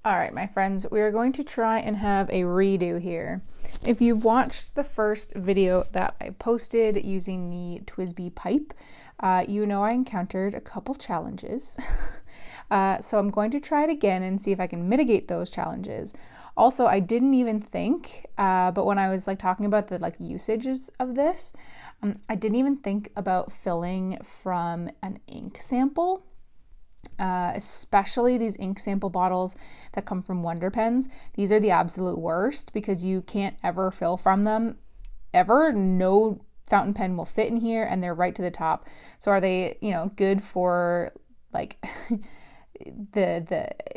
All right, my friends, we are going to try and have a redo here. If you watched the first video that I posted using the TWSBI Pipe, you know I encountered a couple challenges. So I'm going to try it again and see if I can mitigate those challenges. Also, I didn't even think, but when I was talking about the usages of this, I didn't even think about filling from an ink sample. Especially these ink sample bottles that come from Wonder Pens. These are the absolute worst because you can't ever fill from them ever. No fountain pen will fit in here and they're right to the top. So are they, good for the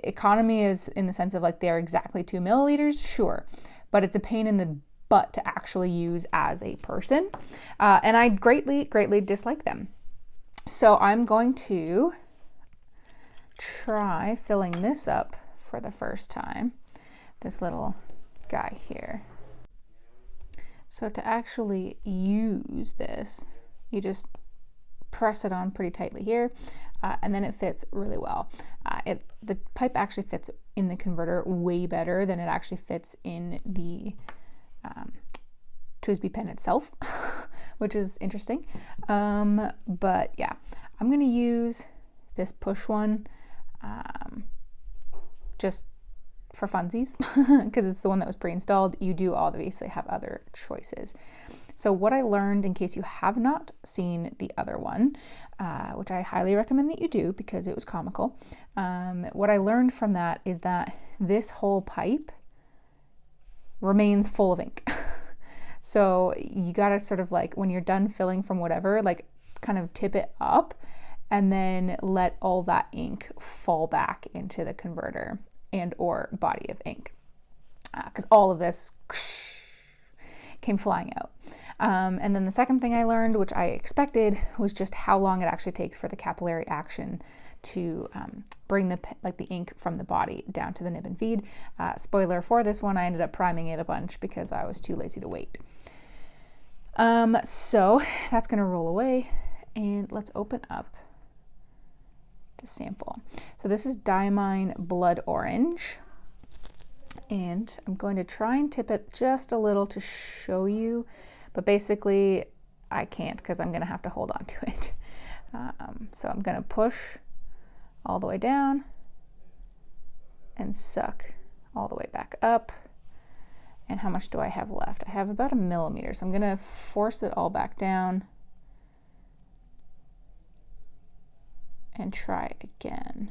economy is in the sense of they're exactly 2 milliliters? Sure. But it's a pain in the butt to actually use as a person. And I greatly dislike them. So I'm going to try filling this up for the first time, this little guy here. So to actually use this, you just press it on pretty tightly here, and then it fits really well. The pipe actually fits in the converter way better than it actually fits in the TWSBI pen itself, which is interesting. But yeah, I'm gonna use this push one just for funsies because it's the one that was pre-installed. You do obviously have other choices. So what I learned, in case you have not seen the other one, which I highly recommend that you do because it was comical, what I learned from that is that this whole pipe remains full of ink. So you gotta sort of when you're done filling from whatever, kind of tip it up and then let all that ink fall back into the converter and or body of ink, because all of this came flying out. And then the second thing I learned, which I expected, was just how long it actually takes for the capillary action to bring the ink from the body down to the nib and feed. Spoiler for this one, I ended up priming it a bunch because I was too lazy to wait. So that's gonna roll away, and let's open up the sample. So this is Diamine Blood Orange, and I'm going to try and tip it just a little to show you, but basically I can't because I'm gonna have to hold on to it. So I'm gonna push all the way down and suck all the way back up. And how much do I have left? I have about 1 millimeter, so I'm gonna force it all back down and try again.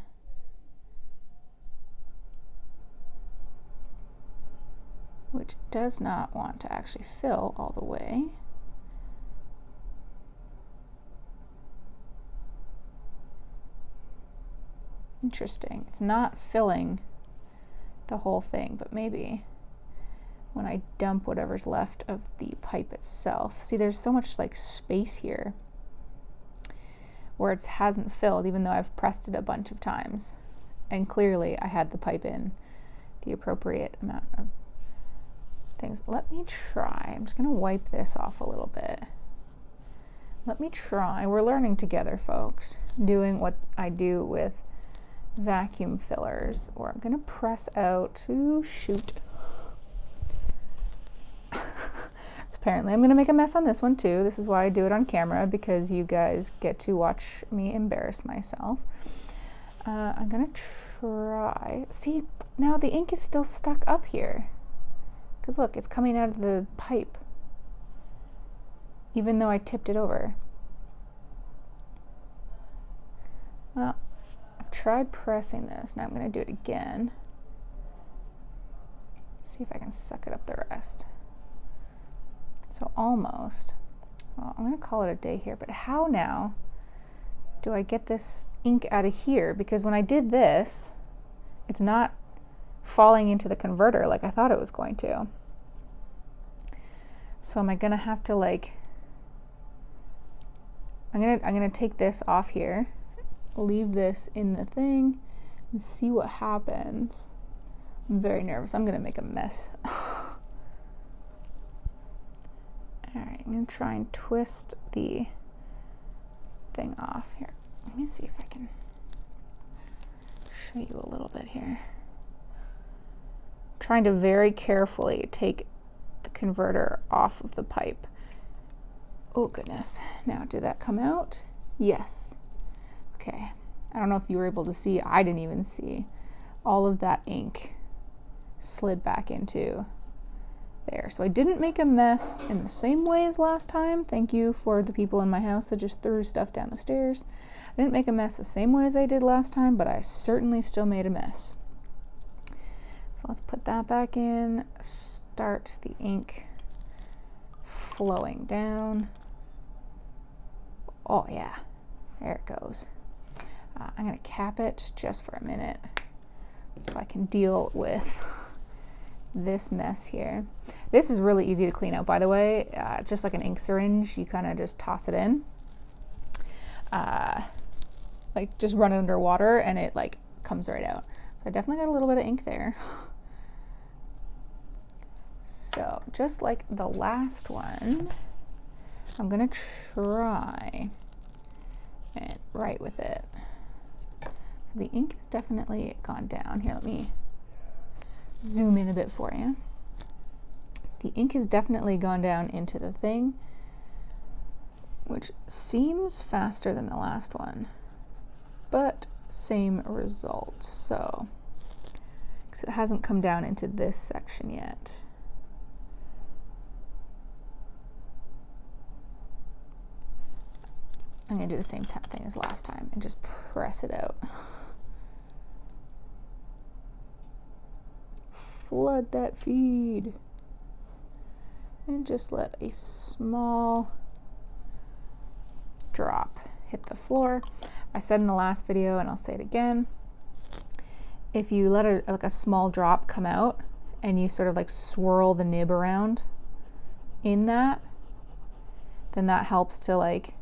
Which does not want to actually fill all the way. Interesting, it's not filling the whole thing, but maybe when I dump whatever's left of the pipe itself. See, there's so much space here where it hasn't filled, even though I've pressed it a bunch of times. And clearly I had the pipe in the appropriate amount of things. Let me try. I'm just gonna wipe this off a little bit. Let me try. We're learning together, folks. Doing what I do with vacuum fillers, or I'm gonna press out. Ooh, shoot. Apparently I'm gonna make a mess on this one too. This is why I do it on camera, because you guys get to watch me embarrass myself. I'm gonna try. See, now the ink is still stuck up here. Because look, it's coming out of the pipe, even though I tipped it over. Well, I've tried pressing this. Now I'm gonna do it again. See if I can suck it up the rest. So almost. Well, I'm gonna call it a day here, but how now do I get this ink out of here? Because when I did this, it's not falling into the converter like I thought it was going to. So am I gonna have to I'm gonna take this off here, leave this in the thing, and see what happens. I'm very nervous. I'm gonna make a mess. All right, I'm gonna try and twist the thing off here. Let me see if I can show you a little bit here. trying to very carefully take the converter off of the pipe. Oh goodness, now did that come out? Yes. Okay, I don't know if you were able to see, I didn't even see. All of that ink slid back into there. So I didn't make a mess in the same way as last time. Thank you for the people in my house that just threw stuff down the stairs. I didn't make a mess the same way as I did last time, but I certainly still made a mess. So let's put that back in, start the ink flowing down. Oh yeah, there it goes. I'm gonna cap it just for a minute so I can deal with this mess here. This is really easy to clean out, by the way. It's just like an ink syringe. You kind of just toss it in, like just run it under water and it like comes right out. So I definitely got a little bit of ink there. So just like the last one, I'm gonna try and write with it. So the ink has definitely gone down. Here, let me zoom in a bit for you. The ink has definitely gone down into the thing, which seems faster than the last one, but same result. So, because it hasn't come down into this section yet. I'm gonna do the same thing as last time and just press it out. Flood that feed. And just let a small drop hit the floor. I said in the last video, and I'll say it again, if you let a small drop come out and you sort of like swirl the nib around in that, then that helps to like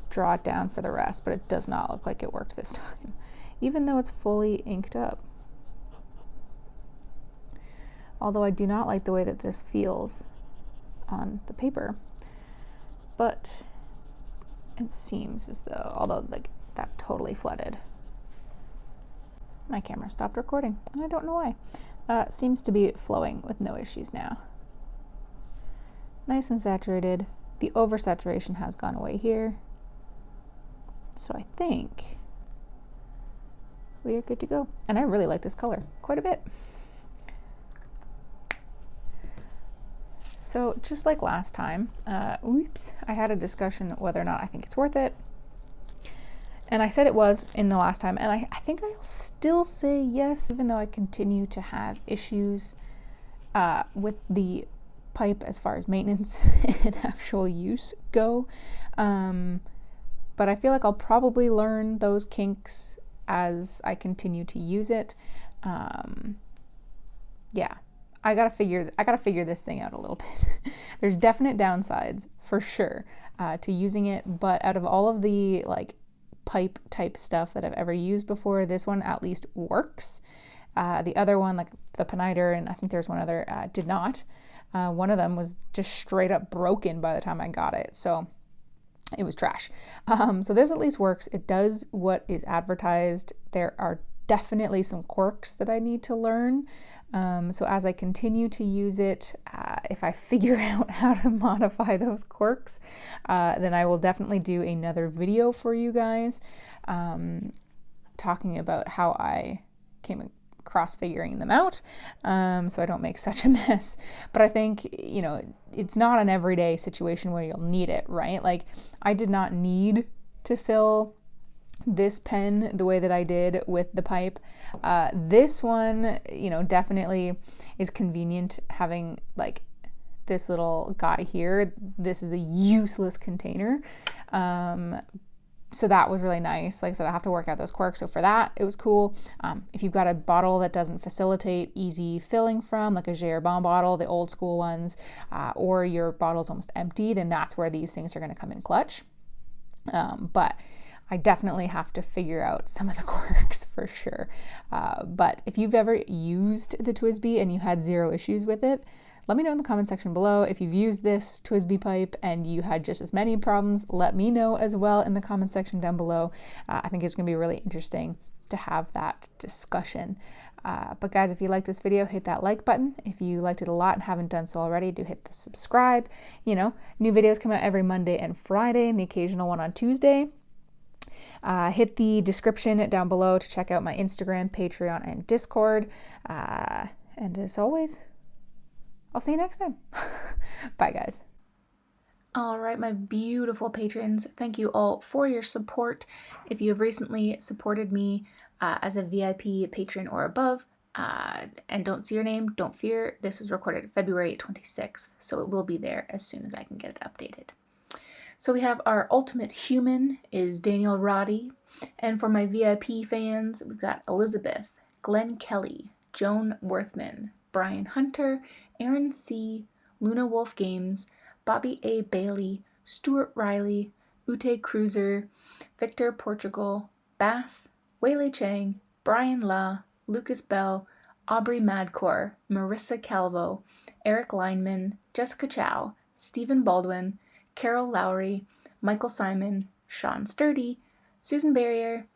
draw it down for the rest, but it does not look like it worked this time, even though it's fully inked up. Although I do not like the way that this feels on the paper, but it seems as though, although like that's totally flooded. My camera stopped recording, and I don't know why. It seems to be flowing with no issues now. Nice and saturated. The oversaturation has gone away here. So I think we are good to go. And I really like this color quite a bit. So just like last time, I had a discussion whether or not I think it's worth it. And I said it was in the last time, and I think I'll still say yes, even though I continue to have issues with the pipe as far as maintenance and actual use go. But I feel like I'll probably learn those kinks as I continue to use it. Yeah. I gotta figure this thing out a little bit. There's definite downsides for sure to using it, but out of all of the like pipe type stuff that I've ever used before, this one at least works. The other one, like the Piniter, and I think there's one other, did not. One of them was just straight up broken by the time I got it, so it was trash. So this at least works. It does what is advertised. There are definitely some quirks that I need to learn. So as I continue to use it, if I figure out how to modify those quirks, then I will definitely do another video for you guys, talking about how I came across figuring them out, so I don't make such a mess. But I think, you know, it's not an everyday situation where you'll need it, right? Like, I did not need to fill this pen the way that I did with the pipe. This one, you know, definitely is convenient having like this little guy here. This is a useless container. So that was really nice. Like I said, I have to work out those quirks. So for that, it was cool. If you've got a bottle that doesn't facilitate easy filling from, like a J.Herbin bottle, the old school ones, or your bottle's almost empty, then that's where these things are going to come in clutch. But I definitely have to figure out some of the quirks for sure. But if you've ever used the TWSBI and you had zero issues with it, let me know in the comment section below. If you've used this TWSBI pipe and you had just as many problems, let me know as well in the comment section down below. I think it's going to be really interesting to have that discussion. But guys, if you like this video, hit that like button. If you liked it a lot and haven't done so already, do hit the subscribe. You know, new videos come out every Monday and Friday, and the occasional one on Tuesday. Hit the description down below to check out my Instagram, Patreon, and Discord. And as always, I'll see you next time. Bye, guys. All right, my beautiful patrons, thank you all for your support. If you have recently supported me as a VIP patron or above and don't see your name, don't fear. This was recorded February 26th, so it will be there as soon as I can get it updated. So we have our ultimate human is Daniel Roddy, and for my VIP fans, we've got Elizabeth, Glenn Kelly, Joan Worthman, Brian Hunter, Aaron C., Luna Wolf Games, Bobby A. Bailey, Stuart Riley, Ute Cruiser, Victor Portugal, Bass, Weilei Chang, Brian La, Lucas Bell, Aubrey Madcore, Marissa Calvo, Eric Lineman, Jessica Chow, Stephen Baldwin, Carol Lowry, Michael Simon, Sean Sturdy, Susan Barrier,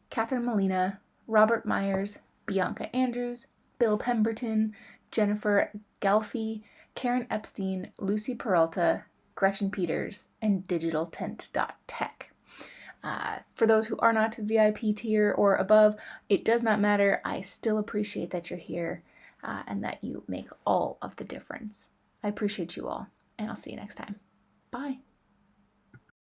Catherine Molina, Robert Myers, Bianca Andrews, Bill Pemberton, Jennifer Galfie, Karen Epstein, Lucy Peralta, Gretchen Peters, and digitaltent.tech. For those who are not VIP tier or above, it does not matter. I still appreciate that you're here and that you make all of the difference. I appreciate you all, and I'll see you next time. Bye.